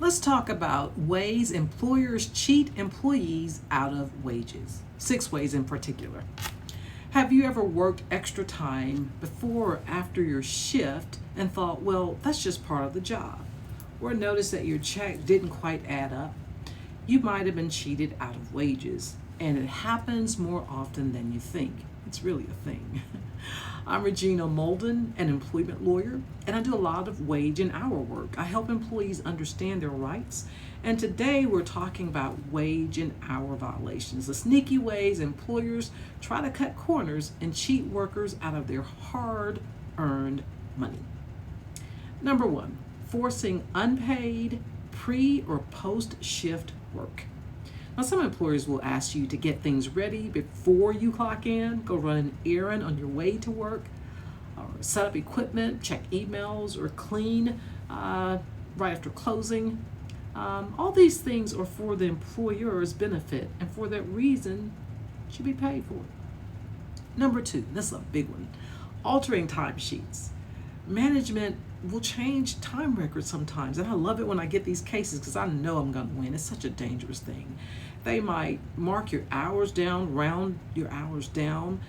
Let's talk about ways employers cheat employees out of wages. 6 ways in particular. Have you ever worked extra time before or after your shift and thought, well, that's just part of the job? Or noticed that your check didn't quite add up? You might have been cheated out of wages, and it happens more often than you think. It's really a thing. I'm Regina Molden, an employment lawyer, and I do a lot of wage and hour work. I help employees understand their rights, and today we're talking about wage and hour violations, the sneaky ways employers try to cut corners and cheat workers out of their hard-earned money. Number 1, forcing unpaid pre- or post-shift work. Now, some employers will ask you to get things ready before you clock in, go run an errand on your way to work, or set up equipment, check emails, or clean right after closing. All these things are for the employer's benefit, and for that reason, should be paid for. Number 2, this is a big one, altering timesheets. Management will change time records sometimes, and I love it when I get these cases because I know I'm going to win. It's such a dangerous thing. They might mark your hours down, round your hours down,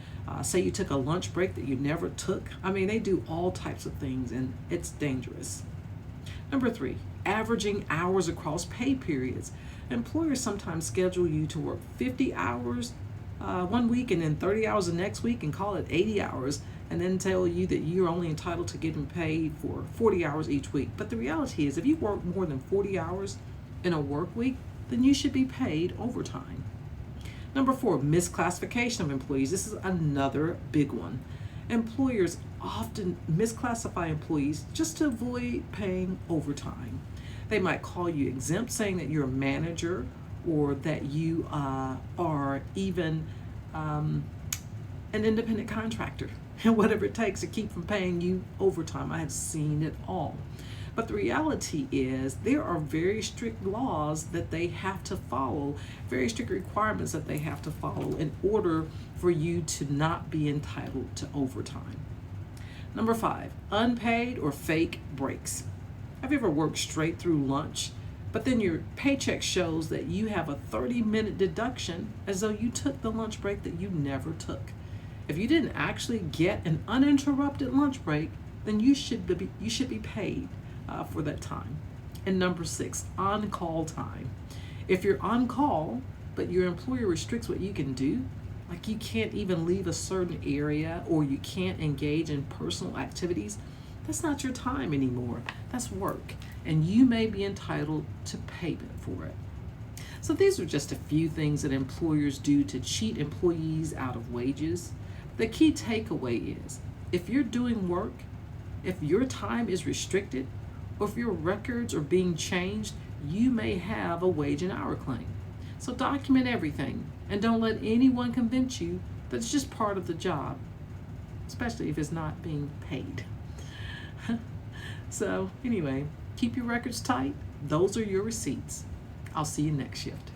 say you took a lunch break that you never took. I mean, they do all types of things, and it's dangerous. Number 3, averaging hours across pay periods. Employers sometimes schedule you to work 50 hours one week and then 30 hours the next week and call it 80 hours and then tell you that you're only entitled to getting paid for 40 hours each week. But the reality is, if you work more than 40 hours in a work week, then you should be paid overtime. Number 4, misclassification of employees. This is another big one. Employers often misclassify employees just to avoid paying overtime. They might call you exempt, saying that you're a manager or that you are even an independent contractor, and whatever it takes to keep from paying you overtime. I have seen it all. But the reality is there are very strict laws that they have to follow, very strict requirements that they have to follow in order for you to not be entitled to overtime. Number 5, unpaid or fake breaks. Have you ever worked straight through lunch, but then your paycheck shows that you have a 30-minute deduction as though you took the lunch break that you never took? If you didn't actually get an uninterrupted lunch break, then you should be paid for that time. And number 6, on-call time. If you're on call, but your employer restricts what you can do, like you can't even leave a certain area or you can't engage in personal activities, that's not your time anymore. That's work, and you may be entitled to payment for it. So these are just a few things that employers do to cheat employees out of wages. The key takeaway is, if you're doing work, if your time is restricted, or if your records are being changed, you may have a wage and hour claim. So document everything, and don't let anyone convince you that it's just part of the job, especially if it's not being paid. So anyway, keep your records tight. Those are your receipts. I'll see you next shift.